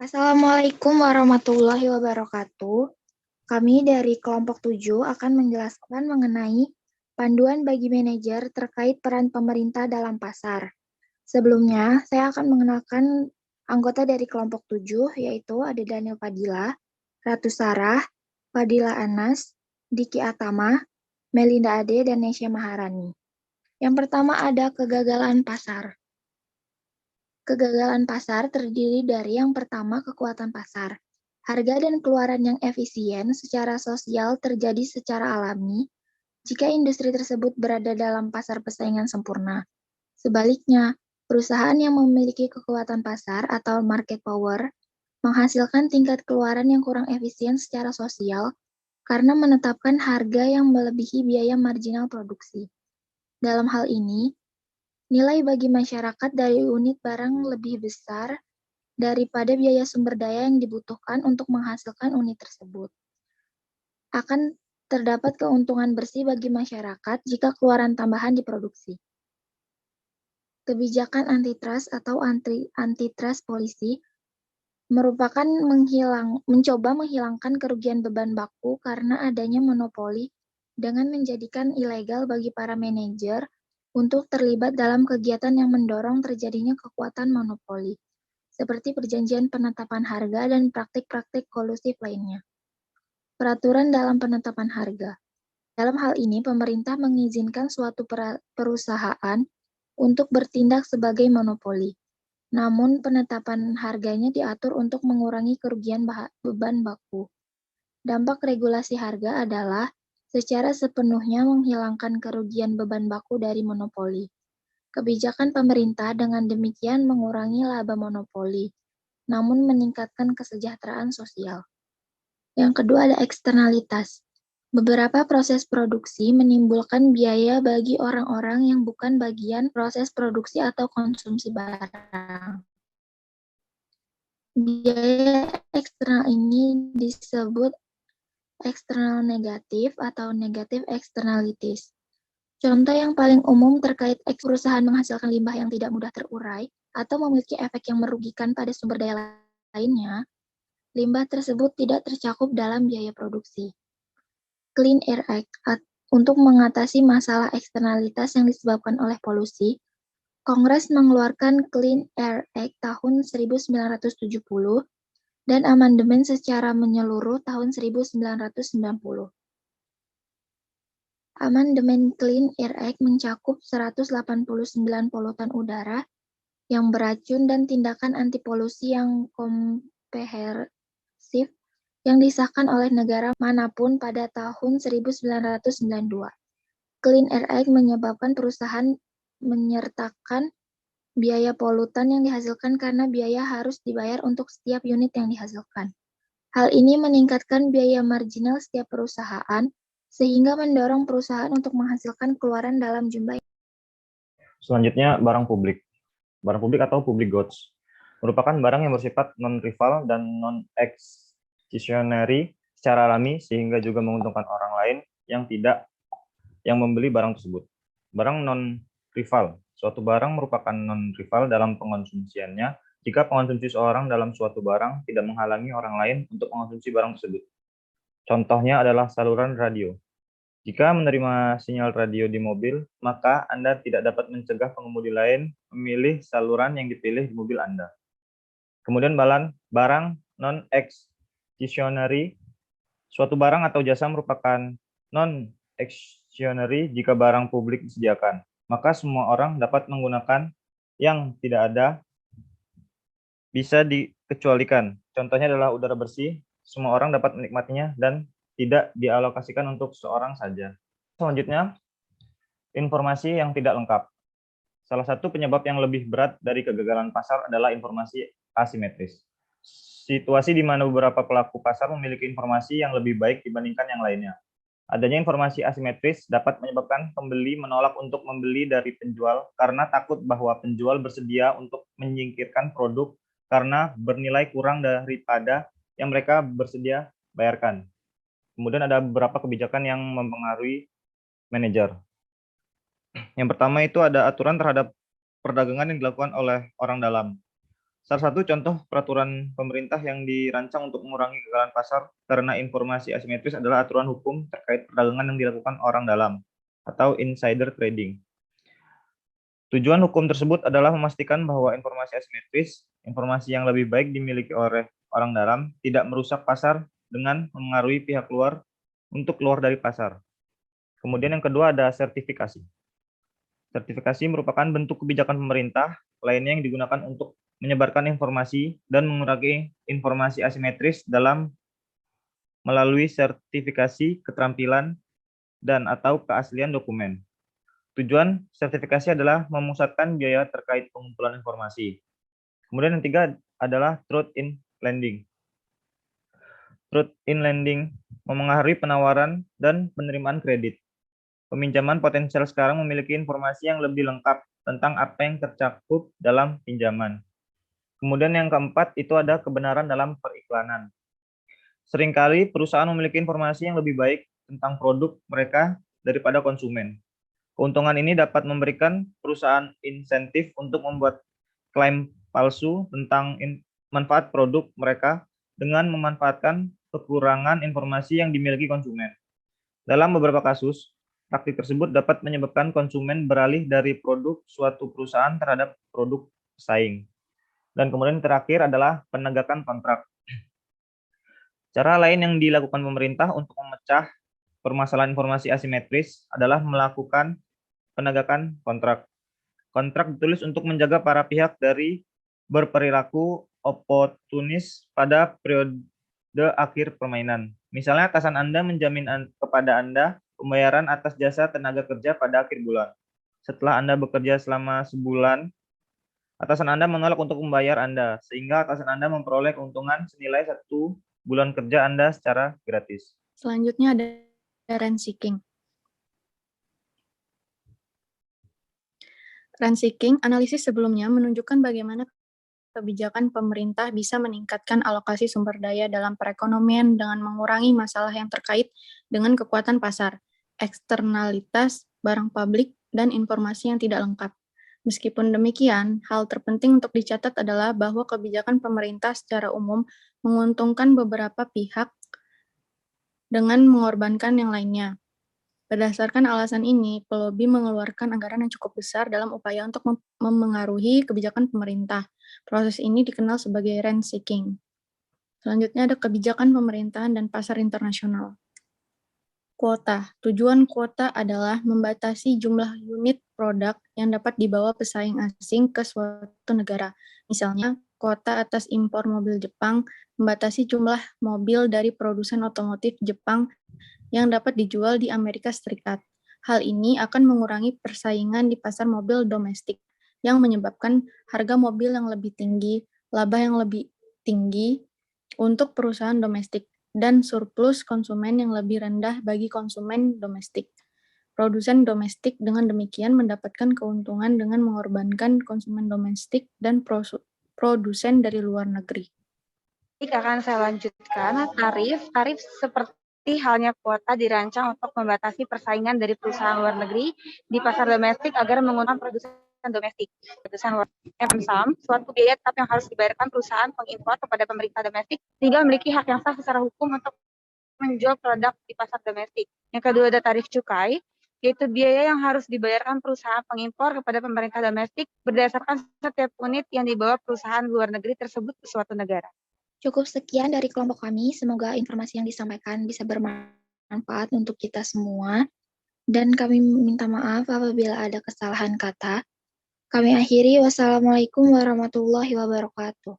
Assalamualaikum warahmatullahi wabarakatuh. Kami dari kelompok 7 akan menjelaskan mengenai panduan bagi manajer terkait peran pemerintah dalam pasar. Sebelumnya, saya akan mengenalkan anggota dari kelompok 7, yaitu ada Daniel Fadila, Ratu Sarah, Fadila Anas, Diki Atama, Melinda Ade, dan Nesya Maharani. Yang pertama ada kegagalan pasar. Kegagalan pasar terdiri dari yang pertama kekuatan pasar. Harga dan keluaran yang efisien secara sosial terjadi secara alami jika industri tersebut berada dalam pasar persaingan sempurna. Sebaliknya, perusahaan yang memiliki kekuatan pasar atau market power menghasilkan tingkat keluaran yang kurang efisien secara sosial karena menetapkan harga yang melebihi biaya marginal produksi. Dalam hal ini, nilai bagi masyarakat dari unit barang lebih besar daripada biaya sumber daya yang dibutuhkan untuk menghasilkan unit tersebut. Akan terdapat keuntungan bersih bagi masyarakat jika keluaran tambahan diproduksi. Kebijakan antitrust atau antitrust policy merupakan mencoba menghilangkan kerugian beban baku karena adanya monopoli dengan menjadikan ilegal bagi para manajer untuk terlibat dalam kegiatan yang mendorong terjadinya kekuatan monopoli, seperti perjanjian penetapan harga dan praktik-praktik kolusif lainnya. Peraturan dalam penetapan harga. Dalam hal ini, pemerintah mengizinkan suatu perusahaan untuk bertindak sebagai monopoli. Namun, penetapan harganya diatur untuk mengurangi kerugian beban baku. Dampak regulasi harga adalah secara sepenuhnya menghilangkan kerugian beban baku dari monopoli. Kebijakan pemerintah dengan demikian mengurangi laba monopoli, namun meningkatkan kesejahteraan sosial. Yang kedua ada eksternalitas. Beberapa proses produksi menimbulkan biaya bagi orang-orang yang bukan bagian proses produksi atau konsumsi barang. Biaya eksternal ini disebut eksternal negatif atau negatif externalities. Contoh yang paling umum terkait perusahaan menghasilkan limbah yang tidak mudah terurai atau memiliki efek yang merugikan pada sumber daya lainnya, limbah tersebut tidak tercakup dalam biaya produksi. Clean Air Act untuk mengatasi masalah eksternalitas yang disebabkan oleh polusi, Kongres mengeluarkan Clean Air Act tahun 1970 dan amandemen secara menyeluruh tahun 1990. Amandemen Clean Air Act mencakup 189 polutan udara yang beracun dan tindakan anti polusi yang komprehensif yang disahkan oleh negara manapun pada tahun 1992. Clean Air Act menyebabkan perusahaan menyertakan biaya polutan yang dihasilkan karena biaya harus dibayar untuk setiap unit yang dihasilkan. Hal ini meningkatkan biaya marginal setiap perusahaan, sehingga mendorong perusahaan untuk menghasilkan keluaran dalam jumlah. Selanjutnya, barang publik. Barang publik atau public goods merupakan barang yang bersifat non-rival dan non-exclusionary secara alami sehingga juga menguntungkan orang lain yang membeli barang tersebut. Barang non-rival. Suatu barang merupakan non-rival dalam pengonsumsiannya jika pengonsumsi seorang dalam suatu barang tidak menghalangi orang lain untuk mengonsumsi barang tersebut. Contohnya adalah saluran radio. Jika menerima sinyal radio di mobil, maka Anda tidak dapat mencegah pengemudi lain memilih saluran yang dipilih di mobil Anda. Kemudian barang non-exclusionary. Suatu barang atau jasa merupakan non-exclusionary jika barang publik disediakan. Maka semua orang dapat menggunakan yang tidak ada bisa dikecualikan. Contohnya adalah udara bersih, semua orang dapat menikmatinya dan tidak dialokasikan untuk seorang saja. Selanjutnya, informasi yang tidak lengkap. Salah satu penyebab yang lebih berat dari kegagalan pasar adalah informasi asimetris. Situasi di mana beberapa pelaku pasar memiliki informasi yang lebih baik dibandingkan yang lainnya. Adanya informasi asimetris dapat menyebabkan pembeli menolak untuk membeli dari penjual karena takut bahwa penjual bersedia untuk menyingkirkan produk karena bernilai kurang daripada yang mereka bersedia bayarkan. Kemudian ada beberapa kebijakan yang mempengaruhi manajer. Yang pertama itu ada aturan terhadap perdagangan yang dilakukan oleh orang dalam. Salah satu contoh peraturan pemerintah yang dirancang untuk mengurangi kegagalan pasar karena informasi asimetris adalah aturan hukum terkait perdagangan yang dilakukan orang dalam atau insider trading. Tujuan hukum tersebut adalah memastikan bahwa informasi asimetris, informasi yang lebih baik dimiliki oleh orang dalam, tidak merusak pasar dengan memengaruhi pihak luar untuk keluar dari pasar. Kemudian yang kedua ada sertifikasi. Sertifikasi merupakan bentuk kebijakan pemerintah lainnya yang digunakan untuk menyebarkan informasi dan mengurangi informasi asimetris dalam melalui sertifikasi keterampilan dan atau keaslian dokumen. Tujuan sertifikasi adalah memusatkan biaya terkait pengumpulan informasi. Kemudian yang ketiga adalah truth in lending. Truth in lending memengaruhi penawaran dan penerimaan kredit. Peminjaman potensial sekarang memiliki informasi yang lebih lengkap tentang apa yang tercakup dalam pinjaman. Kemudian yang keempat itu ada kebenaran dalam periklanan. Seringkali perusahaan memiliki informasi yang lebih baik tentang produk mereka daripada konsumen. Keuntungan ini dapat memberikan perusahaan insentif untuk membuat klaim palsu tentang manfaat produk mereka dengan memanfaatkan kekurangan informasi yang dimiliki konsumen. Dalam beberapa kasus, praktik tersebut dapat menyebabkan konsumen beralih dari produk suatu perusahaan terhadap produk pesaing. Dan kemudian terakhir adalah penegakan kontrak. Cara lain yang dilakukan pemerintah untuk memecah permasalahan informasi asimetris adalah melakukan penegakan kontrak. Kontrak ditulis untuk menjaga para pihak dari berperilaku oportunis pada periode akhir permainan. Misalnya atasan Anda menjamin kepada Anda pembayaran atas jasa tenaga kerja pada akhir bulan. Setelah Anda bekerja selama sebulan, atasan Anda menolak untuk membayar Anda, sehingga atasan Anda memperoleh keuntungan senilai 1 bulan kerja Anda secara gratis. Selanjutnya ada rent seeking. Rent seeking, analisis sebelumnya menunjukkan bagaimana kebijakan pemerintah bisa meningkatkan alokasi sumber daya dalam perekonomian dengan mengurangi masalah yang terkait dengan kekuatan pasar, eksternalitas, barang publik, dan informasi yang tidak lengkap. Meskipun demikian, hal terpenting untuk dicatat adalah bahwa kebijakan pemerintah secara umum menguntungkan beberapa pihak dengan mengorbankan yang lainnya. Berdasarkan alasan ini, pelobi mengeluarkan anggaran yang cukup besar dalam upaya untuk memengaruhi kebijakan pemerintah. Proses ini dikenal sebagai rent seeking. Selanjutnya ada kebijakan pemerintahan dan pasar internasional. Kuota. Tujuan kuota adalah membatasi jumlah unit produk yang dapat dibawa pesaing asing ke suatu negara. Misalnya, kuota atas impor mobil Jepang membatasi jumlah mobil dari produsen otomotif Jepang yang dapat dijual di Amerika Serikat. Hal ini akan mengurangi persaingan di pasar mobil domestik, yang menyebabkan harga mobil yang lebih tinggi, laba yang lebih tinggi untuk perusahaan domestik, dan surplus konsumen yang lebih rendah bagi konsumen domestik. Produsen domestik dengan demikian mendapatkan keuntungan dengan mengorbankan konsumen domestik dan produsen dari luar negeri. Akan saya lanjutkan, tarif seperti halnya kuota dirancang untuk membatasi persaingan dari perusahaan luar negeri di pasar domestik agar menguntungkan produsen domestik. Produsen luar negeri, suatu biaya tetap yang harus dibayarkan perusahaan pengimpor kepada pemerintah domestik sehingga memiliki hak yang sah secara hukum untuk menjual produk di pasar domestik. Yang kedua ada tarif cukai, yaitu biaya yang harus dibayarkan perusahaan pengimpor kepada pemerintah domestik berdasarkan setiap unit yang dibawa perusahaan luar negeri tersebut ke suatu negara. Cukup sekian dari kelompok kami. Semoga informasi yang disampaikan bisa bermanfaat untuk kita semua. Dan kami minta maaf apabila ada kesalahan kata. Kami akhiri. Wassalamualaikum warahmatullahi wabarakatuh.